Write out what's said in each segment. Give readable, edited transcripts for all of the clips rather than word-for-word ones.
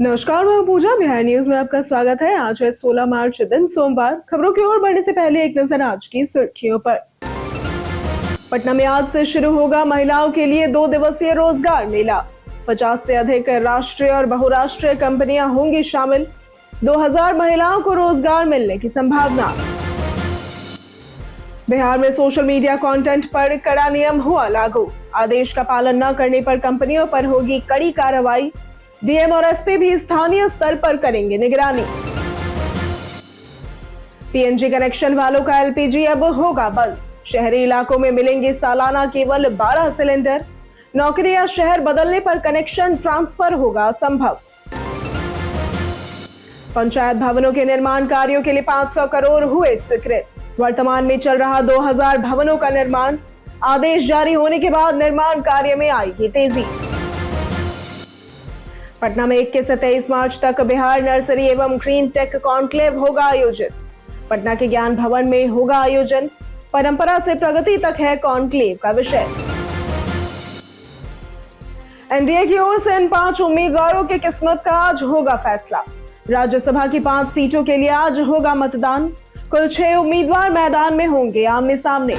नमस्कार, मैं पूजा। बिहार न्यूज में आपका स्वागत है। आज है 16 मार्च, दिन सोमवार। खबरों की ओर बढ़ने से पहले एक नजर आज की सुर्खियों पर। पटना में आज से शुरू होगा महिलाओं के लिए 2 दिवसीय रोजगार मेला। 50 से अधिक राष्ट्रीय और बहुराष्ट्रीय कंपनियां होंगी शामिल। 2000 महिलाओं को रोजगार मिलने की संभावना। बिहार में सोशल मीडिया कंटेंट पर कड़ा नियम हुआ लागू। आदेश का पालन न करने पर कंपनियों पर होगी कड़ी कार्रवाई। डीएम और एसपी भी स्थानीय स्तर पर करेंगे निगरानी। पीएनजी कनेक्शन वालों का एलपीजी अब होगा बंद। शहरी इलाकों में मिलेंगे सालाना केवल 12 सिलेंडर। नौकरी या शहर बदलने पर कनेक्शन ट्रांसफर होगा संभव। पंचायत भवनों के निर्माण कार्यों के लिए 500 करोड़ हुए स्वीकृत। वर्तमान में चल रहा 2000 भवनों का निर्माण। आदेश जारी होने के बाद निर्माण कार्य में आएगी तेजी। पटना में 21 से 23 मार्च तक बिहार नर्सरी एवं ग्रीन टेक कॉन्क्लेव होगा आयोजित। पटना के ज्ञान भवन में होगा आयोजन। परंपरा से प्रगति तक है कॉन्क्लेव का विषय। एनडीए की ओर से इन 5 उम्मीदवारों की किस्मत का आज होगा फैसला। राज्यसभा की 5 सीटों के लिए आज होगा मतदान। कुल 6 उम्मीदवार मैदान में होंगे आमने सामने।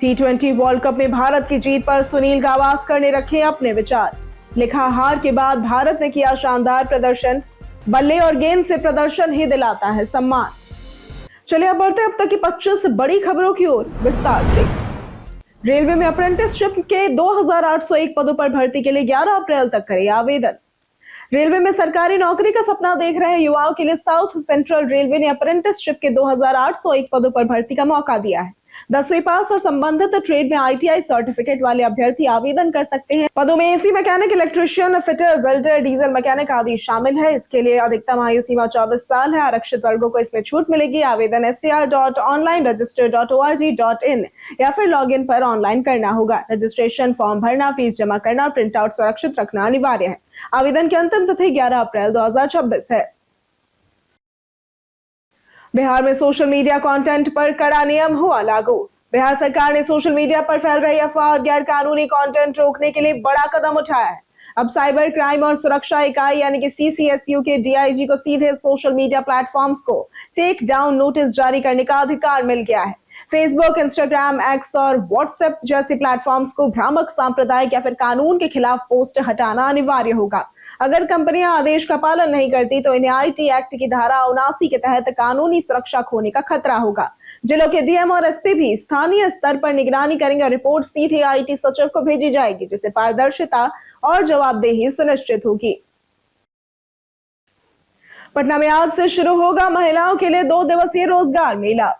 T20 वर्ल्ड कप में भारत की जीत पर सुनील गावस्कर ने रखे अपने विचार। लिखा, हार के बाद भारत ने किया शानदार प्रदर्शन। बल्ले और गेंद से प्रदर्शन ही दिलाता है सम्मान। चलिए अब बढ़ते अब तक की 25 बड़ी खबरों की ओर विस्तार से। रेलवे में अप्रेंटिसशिप के 2801 पदों पर भर्ती के लिए 11 अप्रैल तक करें आवेदन। रेलवे में सरकारी नौकरी का सपना देख रहे युवाओं के लिए साउथ सेंट्रल रेलवे ने अप्रेंटिसशिप के 2801 पदों पर भर्ती का मौका दिया है। 10वीं पास और संबंधित ट्रेड में आईटीआई सर्टिफिकेट वाले अभ्यर्थी आवेदन कर सकते हैं। पदों में AC mechanic, electrician, fitter, welder, diesel mechanic आदि शामिल है। इसके लिए अधिकतम आयु सीमा 24 साल है। आरक्षित वर्गों को इसमें छूट मिलेगी। आवेदन scr.onlineregister.org.in या फिर लॉगिन पर ऑनलाइन करना होगा। रजिस्ट्रेशन फॉर्म भरना, फीस जमा करना, प्रिंट आउट सुरक्षित रखना अनिवार्य है। आवेदन की अंतिम तिथि 11 अप्रैल 2026 है। बिहार में सोशल मीडिया कंटेंट पर कड़ा नियम हुआ लागू। बिहार सरकार ने सोशल मीडिया पर फैल रही अफवाह और गैर कानूनी कंटेंट रोकने के लिए बड़ा कदम उठाया है। अब साइबर क्राइम और सुरक्षा इकाई यानी कि सीसीएसयू के डीआईजी को सीधे सोशल मीडिया प्लेटफॉर्म्स को टेक डाउन नोटिस जारी करने का अधिकार मिल गया है। फेसबुक, इंस्टाग्राम, एक्स और व्हाट्सएप जैसे प्लेटफॉर्म्स को भ्रामक, सांप्रदायिक या फिर कानून के खिलाफ पोस्ट हटाना अनिवार्य होगा। अगर कंपनियां आदेश का पालन नहीं करती तो इन्हें आईटी एक्ट की धारा 79 के तहत कानूनी सुरक्षा खोने का खतरा होगा। जिलों के डीएम और एसपी भी स्थानीय स्तर पर निगरानी करेंगे और रिपोर्ट सीधे आईटी सचिव को भेजी जाएगी, जिससे पारदर्शिता और जवाबदेही सुनिश्चित होगी। पटना में आज से शुरू होगा महिलाओं के लिए 2 दिवसीय रोजगार मेला।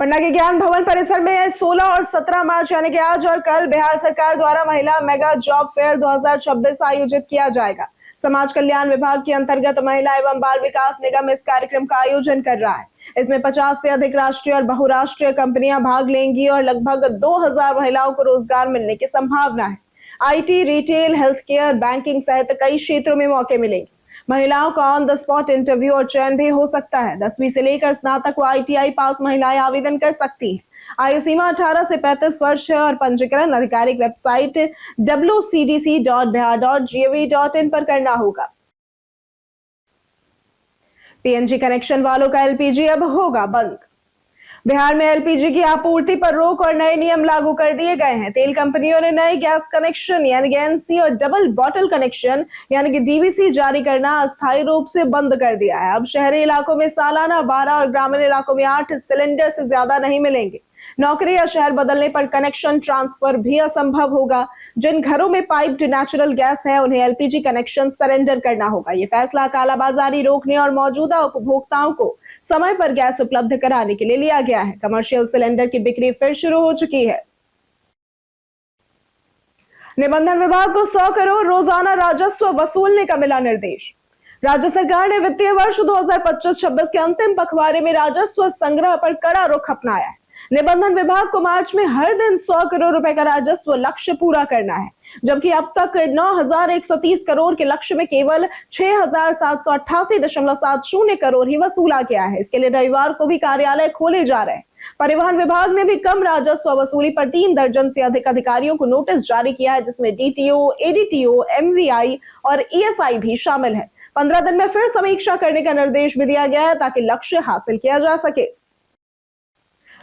पटना के ज्ञान भवन परिसर में 16 और 17 मार्च यानी कि आज और कल बिहार सरकार द्वारा महिला मेगा जॉब फेयर 2026 आयोजित किया जाएगा। समाज कल्याण विभाग के अंतर्गत महिला एवं बाल विकास निगम इस कार्यक्रम का आयोजन कर रहा है। इसमें 50 से अधिक राष्ट्रीय और बहुराष्ट्रीय कंपनियां भाग लेंगी और लगभग 2000 महिलाओं को रोजगार मिलने की संभावना है। IT, retail, health care, banking सहित कई क्षेत्रों में मौके मिलेंगे। महिलाओं का ऑन द स्पॉट इंटरव्यू और चयन भी हो सकता है। 10वीं से लेकर स्नातक व आईटीआई पास महिलाएं आवेदन कर सकती हैं। आयु सीमा 18 से 35 वर्ष है और पंजीकरण आधिकारिक वेबसाइट wcdc.bihar.gov.in पर करना होगा। पीएनजी कनेक्शन वालों का एलपीजी अब होगा बंद। बिहार में एलपीजी की आपूर्ति पर रोक और नए नियम लागू कर दिए गए हैं। तेल कंपनियों ने नए गैस कनेक्शन यानी कि एनसी और डबल बॉटल कनेक्शन यानी कि डीवीसी जारी करना अस्थायी रूप से बंद कर दिया है। अब शहरी इलाकों में सालाना 12 और ग्रामीण इलाकों में 8 सिलेंडर से ज्यादा नहीं मिलेंगे। नौकरी या शहर बदलने पर कनेक्शन ट्रांसफर भी असंभव होगा। जिन घरों में पाइप्ड नेचुरल गैस है उन्हें एलपीजी कनेक्शन सरेंडर करना होगा। यह फैसला कालाबाजारी रोकने और मौजूदा उपभोक्ताओं को समय पर गैस उपलब्ध कराने के लिए लिया गया है। कमर्शियल सिलेंडर की बिक्री फिर शुरू हो चुकी है। निबंधन विभाग को 100 करोड़ रोजाना राजस्व वसूलने का मिला निर्देश। राज्य सरकार ने वित्तीय वर्ष 2025-26 के अंतिम पखवाड़े में राजस्व संग्रह पर कड़ा रुख अपनाया है। निबंधन विभाग को मार्च में हर दिन 100 करोड़ रुपए का राजस्व लक्ष्य पूरा करना है, जबकि अब तक 9130 करोड़ के लक्ष्य में केवल 6788.70 करोड़ ही वसूला गया है। इसके लिए रविवार को भी कार्यालय खोले जा रहे हैं। परिवहन विभाग ने भी कम राजस्व वसूली पर 3 दर्जन से अधिक अधिकारियों को नोटिस जारी किया है, जिसमें डीटीओ, एडीटीओ, एमवीआई और ईएसआई भी शामिल है। 15 दिन में फिर समीक्षा करने का निर्देश भी दिया गया है ताकि लक्ष्य हासिल किया जा सके।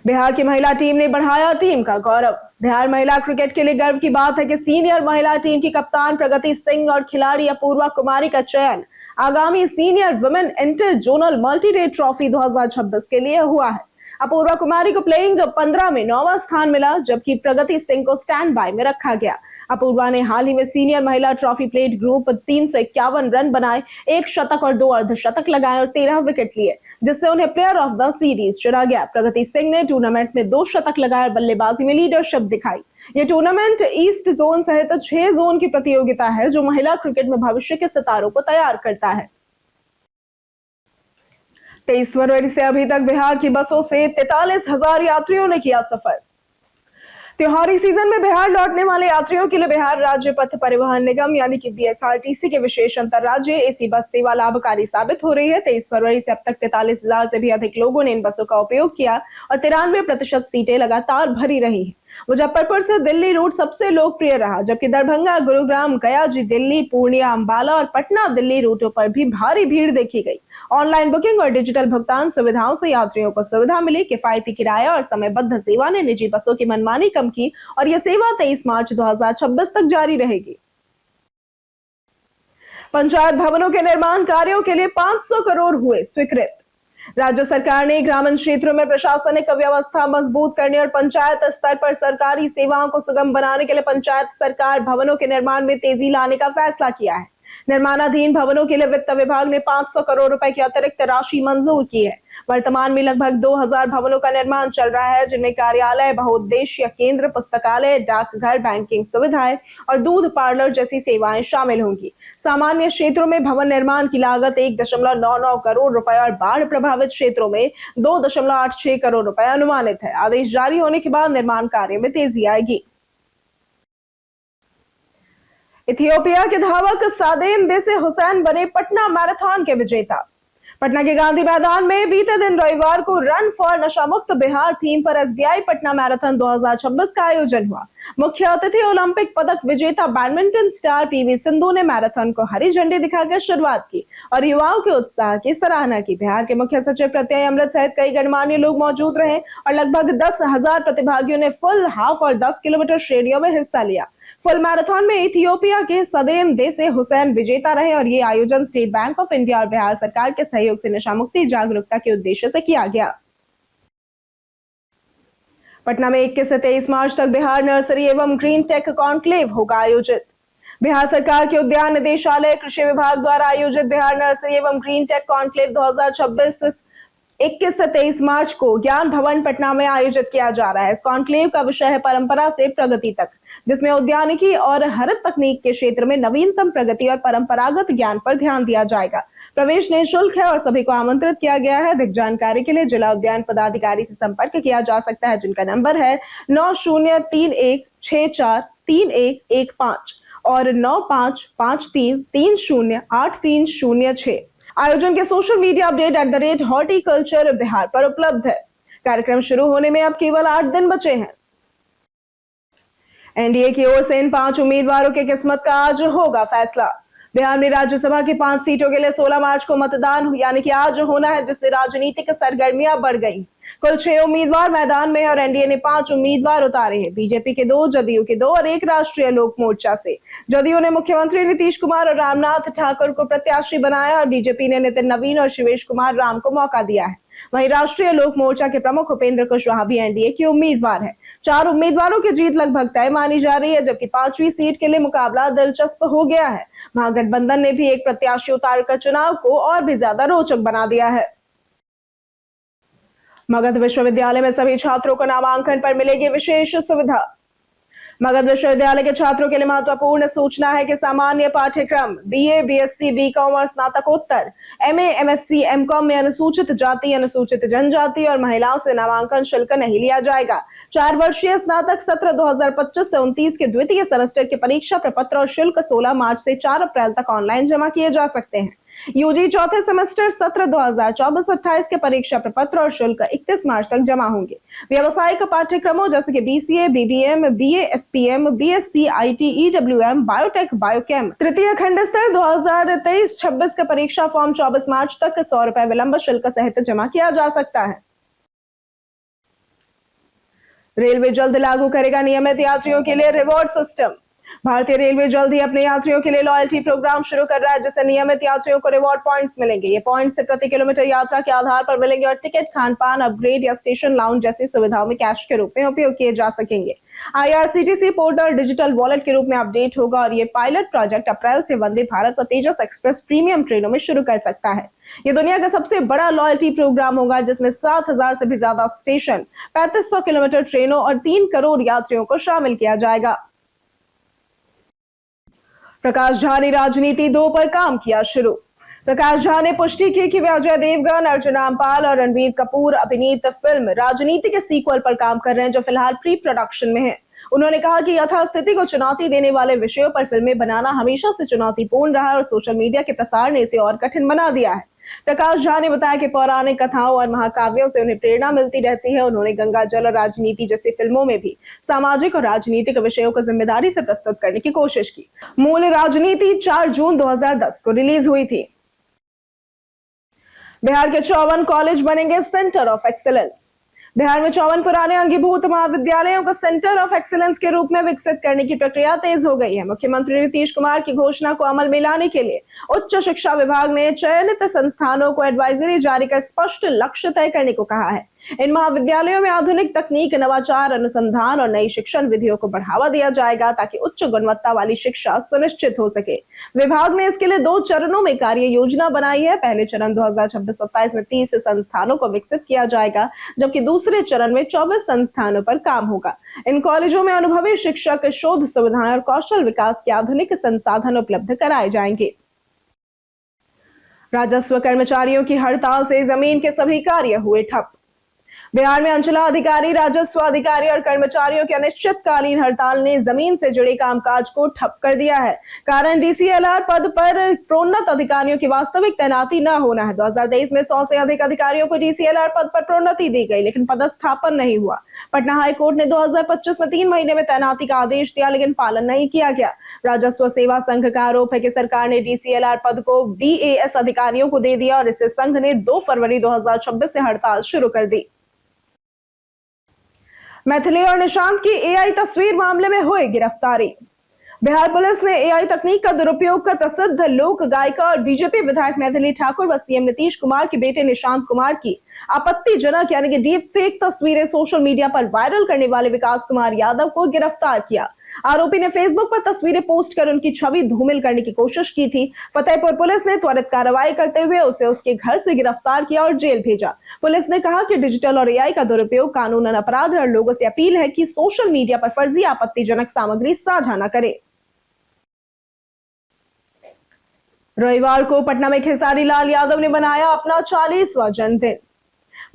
बिहार की महिला टीम ने बढ़ाया टीम का गौरव। बिहार महिला क्रिकेट के लिए गर्व की बात है कि सीनियर महिला टीम की कप्तान प्रगति सिंह और खिलाड़ी अपूर्वा कुमारी का चयन आगामी senior women inter zonal multi day trophy 2026 के लिए हुआ है। अपूर्वा कुमारी को प्लेइंग 15 में 9वां स्थान मिला, जबकि प्रगति सिंह को स्टैंड बाय में रखा गया। अपूर्वा ने हाल ही में सीनियर महिला ट्रॉफी प्लेट ग्रुप 351 रन बनाए, 1 शतक और 2 अर्धशतक लगाए और 13 विकेट लिए, जिससे उन्हें प्लेयर ऑफ द सीरीज चुना गया। प्रगति सिंह ने टूर्नामेंट में 2 शतक लगाए और बल्लेबाजी में लीडरशिप दिखाई। ये टूर्नामेंट ईस्ट जोन सहित 6 जोन की प्रतियोगिता है, जो महिला क्रिकेट में भविष्य के सितारों को तैयार करता है। 23 फरवरी से अभी तक बिहार की बसों से 43,000 यात्रियों ने किया सफर। त्योहारी सीजन में बिहार लौटने वाले यात्रियों के लिए बिहार राज्य पथ परिवहन निगम यानी कि बीएसआरटीसी के विशेष अंतरराज्य एसी बस सेवा लाभकारी साबित हो रही है। 23 फरवरी से अब तक 43,000 से भी अधिक लोगों ने इन बसों का उपयोग किया और 93% सीटें लगातार भरी रही है। मुजफ्फरपुर से दिल्ली रूट सबसे लोकप्रिय रहा, जबकि दरभंगा, गुरुग्राम, गया जी दिल्ली, पूर्णिया, अंबाला और पटना दिल्ली रूटों पर भी भारी भीड़ देखी गई। ऑनलाइन बुकिंग और डिजिटल भुगतान सुविधाओं से यात्रियों को सुविधा मिली। किफायती किराया और समयबद्ध सेवा ने निजी बसों की मनमानी कम की और यह सेवा 23 मार्च 2026 तक जारी रहेगी। पंचायत भवनों के निर्माण कार्यों के लिए 500 करोड़ हुए स्वीकृत। राज्य सरकार ने ग्रामीण क्षेत्रों में प्रशासनिक व्यवस्था मजबूत करने और पंचायत स्तर पर सरकारी सेवाओं को सुगम बनाने के लिए पंचायत सरकार भवनों के निर्माण में तेजी लाने का फैसला किया है। निर्माणाधीन भवनों के लिए वित्त विभाग ने 500 करोड़ रुपए की अतिरिक्त राशि मंजूर की है। वर्तमान में लगभग 2000 भवनों का निर्माण चल रहा है, जिनमें कार्यालय, बहुउद्देशीय केंद्र, पुस्तकालय, डाकघर, बैंकिंग सुविधाएं और दूध पार्लर जैसी सेवाएं शामिल होंगी। सामान्य क्षेत्रों में भवन निर्माण की लागत 1.99 करोड़ रुपए और बाढ़ प्रभावित क्षेत्रों में 2.86 करोड़ रुपए अनुमानित है। आदेश जारी होने के बाद निर्माण कार्य में तेजी आएगी। इथियोपिया के धावक सादेम देसे हुसैन बने पटना मैराथन के विजेता। पटना के गांधी मैदान में बीते दिन रविवार को रन फॉर नशा मुक्त बिहार थीम पर एसबीआई पटना मैराथन 2026 का आयोजन हुआ। मुख्य अतिथि ओलंपिक पदक विजेता बैडमिंटन स्टार पीवी सिंधु ने मैराथन को हरी झंडी दिखाकर शुरुआत की और युवाओं के उत्साह की सराहना की। बिहार के मुख्य सचिव प्रत्यय अमृत सहित कई गणमान्य लोग मौजूद रहे और लगभग 10,000 प्रतिभागियों ने फुल, हाफ और 10 किलोमीटर श्रेणियों में हिस्सा लिया। फुल मैराथन में इथियोपिया के सदेम देसे हुसैन विजेता रहे और ये आयोजन स्टेट बैंक ऑफ इंडिया और बिहार सरकार के सहयोग से नशा मुक्ति जागरूकता के उद्देश्य से किया गया। पटना में 21 से 23 मार्च तक बिहार नर्सरी एवं ग्रीन टेक कॉन्क्लेव होगा आयोजित। बिहार सरकार के उद्यान निदेशालय, कृषि विभाग द्वारा आयोजित बिहार नर्सरी एवं ग्रीन टेक कॉन्क्लेव 2026 21 से 23 मार्च को ज्ञान भवन पटना में आयोजित किया जा रहा है। इस कॉन्क्लेव का विषय है परंपरा से प्रगति तक, जिसमें उद्यानिकी और हरित तकनीक के क्षेत्र में नवीनतम प्रगति और परंपरागत ज्ञान पर ध्यान दिया जाएगा। प्रवेश निःशुल्क है और सभी को आमंत्रित किया गया है। अधिक जानकारी के लिए जिला उद्यान पदाधिकारी से संपर्क किया जा सकता है, जिनका नंबर है 9031643115 और 9553308306। आयोजन के social media update @horticulture Bihar पर उपलब्ध है। कार्यक्रम शुरू होने में अब केवल 8 दिन बचे हैं। एनडीए की ओर से इन 5 उम्मीदवारों की किस्मत का आज होगा फैसला। बिहार में राज्यसभा की 5 सीटों के लिए 16 मार्च को मतदान यानी कि आज होना है, जिससे राजनीतिक सरगर्मियां बढ़ गई। कुल 6 उम्मीदवार मैदान में हैं और एनडीए ने 5 उम्मीदवार उतारे हैं। बीजेपी के 2, जदयू के 2 और 1 राष्ट्रीय लोक मोर्चा से। जदयू ने मुख्यमंत्री नीतीश कुमार और रामनाथ ठाकुर को प्रत्याशी बनाया और बीजेपी ने नितिन नवीन और शिवेश कुमार राम को मौका दिया है। वहीं राष्ट्रीय लोक मोर्चा के प्रमुख उपेंद्र कुशवाहा भी एनडीए के उम्मीदवार है। 4 उम्मीदवारों की जीत लगभग तय मानी जा रही है, जबकि 5वीं सीट के लिए मुकाबला दिलचस्प हो गया है। महागठबंधन ने भी एक प्रत्याशी उतारकर चुनाव को और भी ज्यादा रोचक बना दिया है। मगध विश्वविद्यालय में सभी छात्रों को नामांकन पर मिलेगी विशेष सुविधा। मगध विश्वविद्यालय के छात्रों के लिए महत्वपूर्ण सूचना है कि सामान्य पाठ्यक्रम बीए, बीएससी, बीकॉम और स्नातकोत्तर एमए, एमएससी, एमकॉम में अनुसूचित जाति, अनुसूचित जनजाति और महिलाओं से नामांकन शुल्क नहीं लिया जाएगा। 4 वर्षीय स्नातक सत्र 2025 से 29 के द्वितीय सेमेस्टर के परीक्षा प्रपत्र और शुल्क 16 मार्च से 4 अप्रैल तक ऑनलाइन जमा किए जा सकते हैं। यूजी चौथे सेमेस्टर सत्र 2024-28 के परीक्षा प्रपत्र और शुल्क 31 मार्च तक जमा होंगे। व्यवसायिक पाठ्यक्रमों जैसे कि BCA, BBM, BA, SPM, BSc, IT, EWM, biotech, biochem, तृतीय खंड स्तर 2023-26 का परीक्षा फॉर्म 24 मार्च तक 100 रुपए विलंब शुल्क सहित जमा किया जा सकता है। रेलवे जल्द लागू करेगा नियमित यात्रियों के लिए रिवॉर्ड सिस्टम। भारतीय रेलवे जल्द ही अपने यात्रियों के लिए लॉयल्टी प्रोग्राम शुरू कर रहा है, जिससे नियमित यात्रियों को रिवॉर्ड पॉइंट्स मिलेंगे। ये पॉइंट्स से प्रति किलोमीटर यात्रा के आधार पर मिलेंगे और टिकट, खान पान, अपग्रेड या स्टेशन लाउंज जैसी सुविधाओं में कैश के रूप में उपयोग किए जा सकेंगे। आईआरसीटीसी पोर्टल डिजिटल वॉलेट के रूप में अपडेट होगा और ये पायलट प्रोजेक्ट अप्रैल से वंदे भारत और तेजस एक्सप्रेस प्रीमियम ट्रेनों में शुरू कर सकता है। ये दुनिया का सबसे बड़ा लॉयल्टी प्रोग्राम होगा, जिसमें 7,000 से भी ज्यादा स्टेशन, 3500 किलोमीटर ट्रेनों और 3 करोड़ यात्रियों को शामिल किया जाएगा। प्रकाश झा ने राजनीति 2 पर काम किया शुरू। प्रकाश झा ने पुष्टि की कि वे अजय देवगन, अर्जुन रामपाल और रणबीर कपूर अभिनीत फिल्म राजनीति के सीक्वल पर काम कर रहे हैं, जो फिलहाल प्री प्रोडक्शन में है। उन्होंने कहा कि यथास्थिति को चुनौती देने वाले विषयों पर फिल्में बनाना हमेशा से चुनौतीपूर्ण रहा है और सोशल मीडिया के प्रसार ने इसे और कठिन बना दिया है। प्रकाश झा ने बताया कि पौराणिक कथाओं और महाकाव्यों से उन्हें प्रेरणा मिलती रहती है। उन्होंने गंगा जल और राजनीति जैसी फिल्मों में भी सामाजिक और राजनीतिक विषयों को जिम्मेदारी से प्रस्तुत करने की कोशिश की। मूल राजनीति 4 जून 2010 को रिलीज हुई थी। बिहार के 54 कॉलेज बनेंगे सेंटर ऑफ एक्सीलेंस। बिहार में 54 पुराने अंगीभूत महाविद्यालयों को सेंटर ऑफ एक्सीलेंस के रूप में विकसित करने की प्रक्रिया तेज हो गई है। मुख्यमंत्री नीतीश कुमार की घोषणा को अमल में लाने के लिए उच्च शिक्षा विभाग ने चयनित संस्थानों को एडवाइजरी जारी कर स्पष्ट लक्ष्य तय करने को कहा है। इन महाविद्यालयों में आधुनिक तकनीक, नवाचार, अनुसंधान और नई शिक्षण विधियों को बढ़ावा दिया जाएगा ताकि उच्च गुणवत्ता वाली शिक्षा सुनिश्चित हो सके। विभाग ने इसके लिए 2 चरणों में कार्य योजना बनाई है। पहले चरण 2026-27 में 30 संस्थानों को विकसित किया जाएगा, जबकि दूसरे चरण में 24 संस्थानों पर काम होगा। इन कॉलेजों में अनुभवी शिक्षक, शोध सुविधाएं और कौशल विकास के आधुनिक संसाधन उपलब्ध कराए जाएंगे। राजस्व कर्मचारियों की हड़ताल से जमीन के सभी कार्य हुए ठप। बिहार में अंचलाधिकारी, राजस्व अधिकारी और कर्मचारियों की अनिश्चितकालीन हड़ताल ने जमीन से जुड़े कामकाज को ठप कर दिया है। कारण डीसीएलआर पद पर प्रोन्नत अधिकारियों की वास्तविक तैनाती न होना है। 2023 में 100 से अधिक अधिकारियों को डीसीएलआर पद पर प्रोन्नति दी गई, लेकिन पदस्थापन नहीं हुआ। पटना हाईकोर्ट ने 2025 में 3 महीने में तैनाती का आदेश दिया, लेकिन पालन नहीं किया गया। राजस्व सेवा संघ का आरोप है कि सरकार ने डीसीएलआर पद को बीएएस अधिकारियों को दे दिया और इससे संघ ने 2 फरवरी 2026 से हड़ताल शुरू कर दी। मैथिली और निशांत की एआई तस्वीर मामले में हुई गिरफ्तारी। बिहार पुलिस ने एआई तकनीक का दुरुपयोग कर प्रसिद्ध लोक गायिका और बीजेपी विधायक मैथिली ठाकुर व सीएम नीतीश कुमार के बेटे निशांत कुमार की आपत्तिजनक यानी कि डीप फेक तस्वीरें सोशल मीडिया पर वायरल करने वाले विकास कुमार यादव को गिरफ्तार किया। आरोपी ने फेसबुक पर तस्वीरें पोस्ट कर उनकी छवि धूमिल करने की कोशिश की थी। फतेहपुर पुलिस ने त्वरित कार्रवाई करते हुए उसे उसके घर से गिरफ्तार किया और जेल भेजा। पुलिस ने कहा कि डिजिटल और एआई का दुरुपयोग कानूनन अपराध है और लोगों से अपील है कि सोशल मीडिया पर फर्जी आपत्तिजनक सामग्री साझा न करें। रविवार को पटना में खेसारी लाल यादव ने बनाया अपना 40वां जन्मदिन।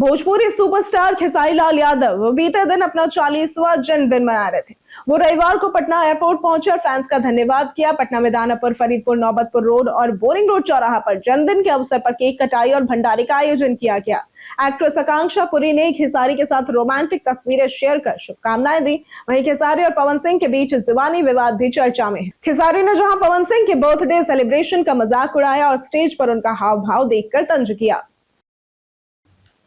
भोजपुरी सुपरस्टार खेसारी लाल यादव बीते दिन अपना 40वां जन्मदिन मना रहे थे। वो रविवार को पटना एयरपोर्ट पहुंचे और फैंस का धन्यवाद किया। पटना में दानापुर, फरीदपुर, नौबतपुर रोड और बोरिंग रोड चौराहा पर जन्मदिन के अवसर पर केक कटाई और भंडारे का आयोजन किया गया। एक्ट्रेस आकांक्षा पुरी ने खेसारी के साथ रोमांटिक तस्वीरें शेयर कर शुभकामनाएं दी। वहीं खेसारी और पवन सिंह के बीच जुबानी विवाद भी चर्चा में है। खेसारी ने जहां पवन सिंह के बर्थडे सेलिब्रेशन का मजाक उड़ाया और स्टेज पर उनका हाव भाव देखकर तंज किया।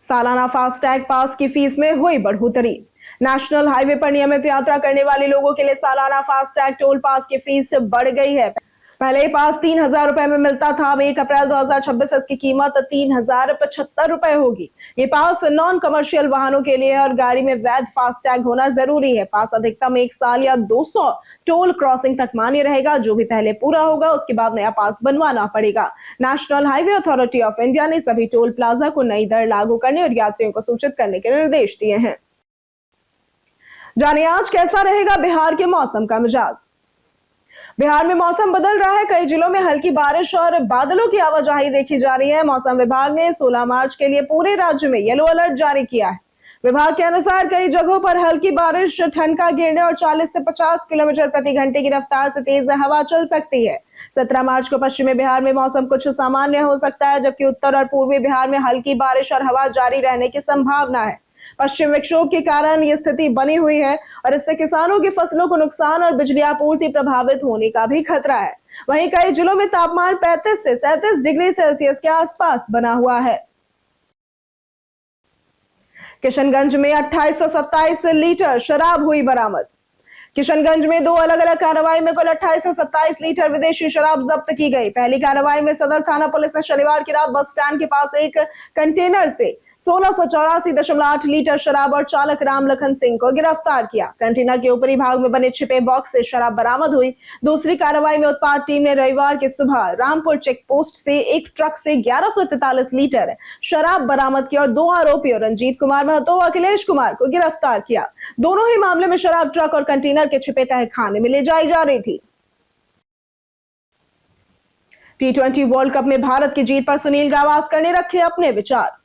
सालाना फास्टैग पास की फीस में हुई बढ़ोतरी। नेशनल हाईवे पर नियमित यात्रा करने वाले लोगों के लिए सालाना फास्टैग टोल पास की फीस बढ़ गई है। पहले ये पास 3,000 रुपए में मिलता था। अब 1 अप्रैल 2026 से इसकी कीमत 3,075 रुपए होगी। ये पास नॉन कमर्शियल वाहनों के लिए है और गाड़ी में वैध फास्टैग होना जरूरी है। पास अधिकतम 1 साल या 200 टोल क्रॉसिंग तक मान्य रहेगा। जो भी पहले पूरा होगा उसके बाद नया पास बनवाना पड़ेगा। National highway authority of India ने सभी टोल प्लाजा को नई दर लागू करने और यात्रियों को सूचित करने के निर्देश दिए हैं। जानिए आज कैसा रहेगा बिहार के मौसम का मिजाज। बिहार में मौसम बदल रहा है। कई जिलों में हल्की बारिश और बादलों की आवाजाही देखी जा रही है। मौसम विभाग ने 16 मार्च के लिए पूरे राज्य में येलो अलर्ट जारी किया है। विभाग के अनुसार कई जगहों पर हल्की बारिश, ठनका गिरने और 40 से 50 किलोमीटर प्रति घंटे की रफ्तार से तेज हवा चल सकती है। 17 मार्च को पश्चिमी बिहार में मौसम कुछ सामान्य हो सकता है, जबकि उत्तर और पूर्वी बिहार में हल्की बारिश और हवा जारी रहने की संभावना है। पश्चिम विक्षोभ के कारण ये स्थिति बनी हुई है और इससे किसानों की फसलों को नुकसान और बिजली आपूर्ति प्रभावित होने का भी खतरा है। वहीं कई जिलों में तापमान 35 से 37 डिग्री सेल्सियस के आसपास बना हुआ है। किशनगंज में 2827 लीटर शराब हुई बरामद। किशनगंज में दो अलग अलग कार्रवाई में कुल 2827 लीटर विदेशी शराब जब्त की गई। पहली कार्रवाई में सदर थाना पुलिस ने शनिवार की रात बस स्टैंड के पास एक कंटेनर से 1684.8 लीटर शराब और चालक राम लखन सिंह को गिरफ्तार किया। कंटेनर के ऊपरी भाग में बने छिपे बॉक्स से शराब बरामद हुई। दूसरी कार्रवाई में उत्पाद टीम ने रविवार की सुबह रामपुर चेक पोस्ट से एक ट्रक से 1143 लीटर शराब बरामद की और दो आरोपियों रंजीत कुमार महतो और अखिलेश कुमार को गिरफ्तार किया। दोनों ही मामले में शराब ट्रक और कंटेनर के छिपे तहखाने में ले जाई जा रही थी। T20 वर्ल्ड कप में भारत की जीत पर सुनील गावस्कर ने रखे अपने विचार।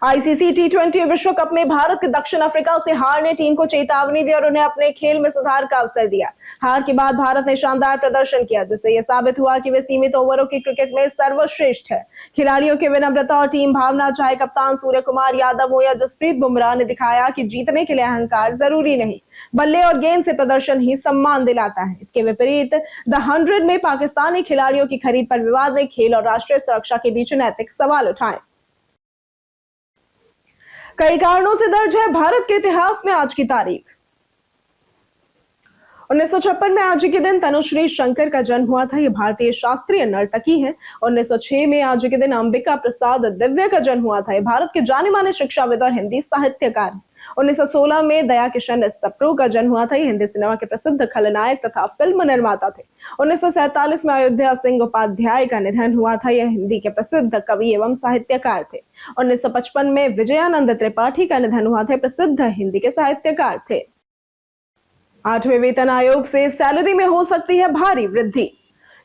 आईसीसी T20 विश्व कप में भारत के दक्षिण अफ्रीका से हार ने टीम को चेतावनी दी और उन्हें अपने खेल में सुधार का अवसर दिया। हार के बाद भारत ने शानदार प्रदर्शन किया, जिससे यह साबित हुआ कि वे सीमित ओवरों की क्रिकेट में सर्वश्रेष्ठ है। खिलाड़ियों की विनम्रता और टीम भावना, चाहे कप्तान सूर्य कुमार यादव हो या जसप्रीत बुमराह, ने दिखाया कि जीतने के लिए अहंकार जरूरी नहीं, बल्ले और गेंद से प्रदर्शन ही सम्मान दिलाता है। इसके विपरीत द 100 में पाकिस्तानी खिलाड़ियों की खरीद पर विवाद ने खेल और राष्ट्रीय सुरक्षा के बीच नैतिक सवाल उठाए। कई कारणों से दर्ज है भारत के इतिहास में आज की तारीख। 1956 में आज के दिन तनुश्री शंकर का जन्म हुआ था। ये भारतीय शास्त्रीय नर्तकी है। 1906 में आज के दिन अंबिका प्रसाद दिव्य का जन्म हुआ था। ये भारत के जाने माने शिक्षाविद और हिंदी साहित्यकार हैं। 1916 में दया किशन सप्रू का जन्म हुआ था। ये हिंदी सिनेमा के प्रसिद्ध खलनायक तथा फिल्म निर्माता थे। 1947 में अयोध्या सिंह उपाध्याय का निधन हुआ था। यह हिंदी के प्रसिद्ध कवि एवं साहित्यकार थे। 1955 में विजयानंद त्रिपाठी का निधन हुआ था। प्रसिद्ध हिंदी के साहित्यकार थे। 8वें वेतन आयोग से सैलरी में हो सकती है भारी वृद्धि।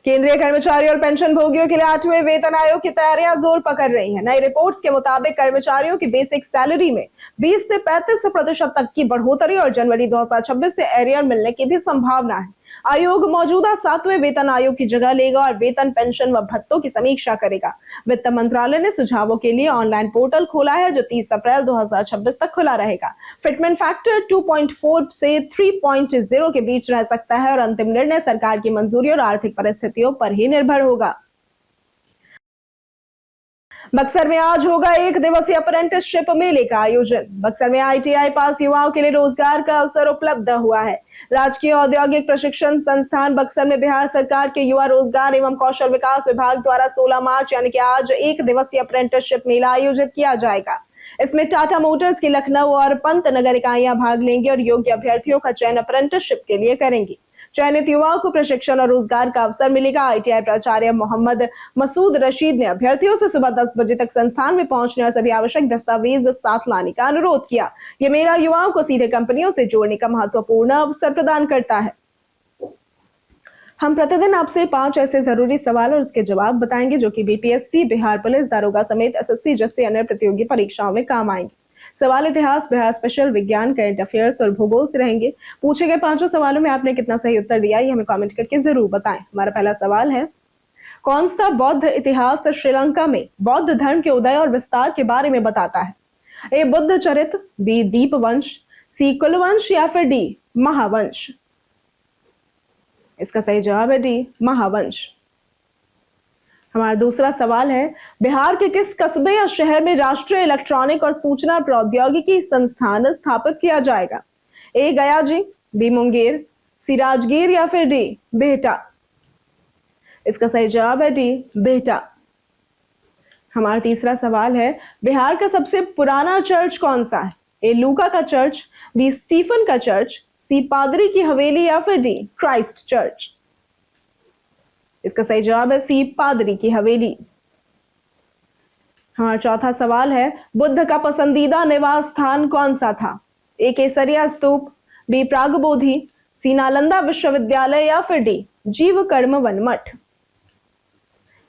केंद्रीय कर्मचारी और पेंशन भोगियों के लिए 8वें वेतन आयोग की तैयारियां जोर पकड़ रही हैं। नई रिपोर्ट्स के मुताबिक कर्मचारियों की बेसिक सैलरी में 20 से 35% तक की बढ़ोतरी और जनवरी 2026 से एरियर मिलने की भी संभावना है। आयोग मौजूदा 7वें वेतन आयोग की जगह लेगा और वेतन, पेंशन व भत्तों की समीक्षा करेगा। वित्त मंत्रालय ने सुझावों के लिए ऑनलाइन पोर्टल खोला है, जो 30 अप्रैल 2026 तक खुला रहेगा। फिटमेंट फैक्टर 2.4 से 3.0 के बीच रह सकता है और अंतिम निर्णय सरकार की मंजूरी और आर्थिक परिस्थितियों पर ही निर्भर होगा। बक्सर में आज होगा एक दिवसीय अप्रेंटिसशिप मेले का आयोजन। बक्सर में ITI पास युवाओं के लिए रोजगार का अवसर उपलब्ध हुआ है। राजकीय औद्योगिक प्रशिक्षण संस्थान बक्सर में बिहार सरकार के युवा रोजगार एवं कौशल विकास विभाग द्वारा 16 मार्च यानी कि आज एक दिवसीय अप्रेंटिसशिप मेला आयोजित किया जाएगा। इसमें टाटा मोटर्स की लखनऊ और पंत नगर इकाइयां भाग लेंगी और योग्य अभ्यर्थियों का चयन अप्रेंटिसशिप के लिए करेंगी। चयनित युवाओं को प्रशिक्षण और रोजगार का अवसर मिलेगा। ITI प्राचार्य मोहम्मद मसूद रशीद ने अभ्यर्थियों से सुबह 10 बजे तक संस्थान में पहुंचने और सभी आवश्यक दस्तावेज साथ लाने का अनुरोध किया। ये मेला युवाओं को सीधे कंपनियों से जोड़ने का महत्वपूर्ण अवसर प्रदान करता है। हम प्रतिदिन आपसे 5 ऐसे जरूरी सवाल और उसके जवाब बताएंगे, जो कि BPSC, बिहार पुलिस दारोगा समेत SSC जैसे अन्य प्रतियोगी परीक्षाओं में काम आएंगे। सवाल इतिहास, बिहार स्पेशल, विज्ञान, करंट अफेयर्स और भूगोल से रहेंगे। पूछे गए 5 सवालों में आपने कितना सही उत्तर दिया, ये हमें कमेंट करके जरूर बताएं। हमारा पहला सवाल है, कौन सा बौद्ध इतिहास श्रीलंका में बौद्ध धर्म के उदय और विस्तार के बारे में बताता है? A. Buddha Charit, B. Dipavamsa, C. कुलवंश या फिर D. महावंश। इसका सही जवाब है D. महावंश। हमारा दूसरा सवाल है, बिहार के किस कस्बे या शहर में राष्ट्रीय इलेक्ट्रॉनिक और सूचना प्रौद्योगिकी संस्थान स्थापित किया जाएगा? A. गया जी, B. मुंगेर, C. राजगीर या फिर D. बिहटा। इसका सही जवाब है D. बिहटा। हमारा तीसरा सवाल है, बिहार का सबसे पुराना चर्च कौन सा है? A. लूका का चर्च, B. स्टीफन का चर्च, C. पादरी की हवेली या फिर D. Christ church. इसका सही जवाब है C. पादरी की हवेली। हमारा चौथा सवाल है, बुद्ध का पसंदीदा निवास स्थान कौन सा था? A. Kesariya stupa, B. प्रागबोधि, C. Nalanda विश्वविद्यालय या फिर D. जीव कर्म वन मठ।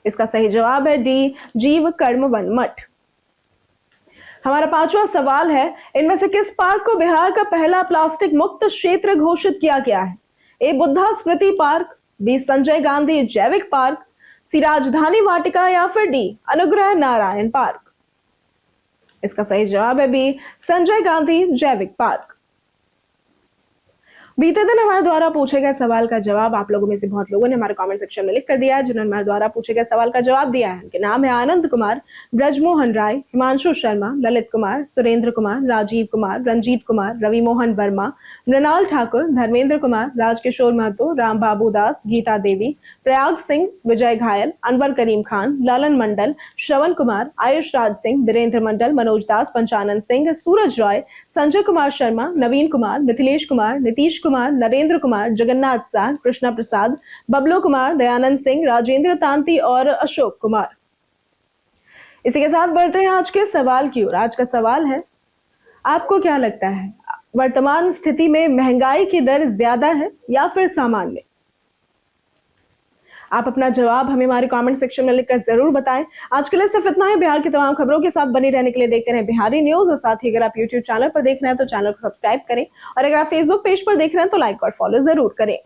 इसका सही जवाब है D. जीव कर्म वन मठ। हमारा पांचवा सवाल है, इनमें से किस पार्क को बिहार का पहला प्लास्टिक मुक्त क्षेत्र घोषित किया गया है? ए बुद्धा स्मृति पार्क, बी संजय गांधी जैविक पार्क, सी राजधानी वाटिका या फिर डी अनुग्रह नारायण पार्क। इसका सही जवाब है बी संजय गांधी जैविक पार्क। बीते दिन हमारे द्वारा पूछे गए सवाल का जवाब आप लोगों में से बहुत लोगों ने हमारे कमेंट सेक्शन में लिख कर दिया है। जिन्होंने हमारे द्वारा पूछे गए सवाल का जवाब दिया है उनके नाम है आनंद कुमार, ब्रजमोहन राय, हिमांशु शर्मा, ललित कुमार, सुरेंद्र कुमार, राजीव कुमार, रंजीत कुमार, रवि मोहन वर्मा, मृणाल ठाकुर, धर्मेंद्र कुमार, राजकिशोर महतो, राम बाबू दास, गीता देवी, प्रयाग सिंह, विजय घायल, अनवर करीम खान, लालन मंडल, श्रवण कुमार, आयुष राज सिंह, वीरेंद्र मंडल, मनोज दास, पंचानंद सिंह, सूरज रॉय, संजय कुमार शर्मा, नवीन कुमार, मिथिलेश कुमार, नीतीश कुमार, नरेंद्र कुमार, जगन्नाथ साह, कृष्णा प्रसाद, बबलू कुमार, दयानंद सिंह, राजेंद्र तांती और अशोक कुमार। इसी के साथ बढ़ते हैं आज के सवाल की ओर। आज का सवाल है, आपको क्या लगता है वर्तमान स्थिति में महंगाई की दर ज्यादा है या फिर सामान्य? आप अपना जवाब हमें हमारे कमेंट सेक्शन में लिखकर जरूर बताएं। आज के लिए सिर्फ इतना ही। बिहार की तमाम खबरों के साथ बने रहने के लिए देखते रहें बिहारी न्यूज, और साथ ही अगर आप यूट्यूब चैनल पर देख रहे हैं तो चैनल को सब्सक्राइब करें, और अगर आप फेसबुक पेज पर देख रहे हैं तो लाइक और फॉलो जरूर करें।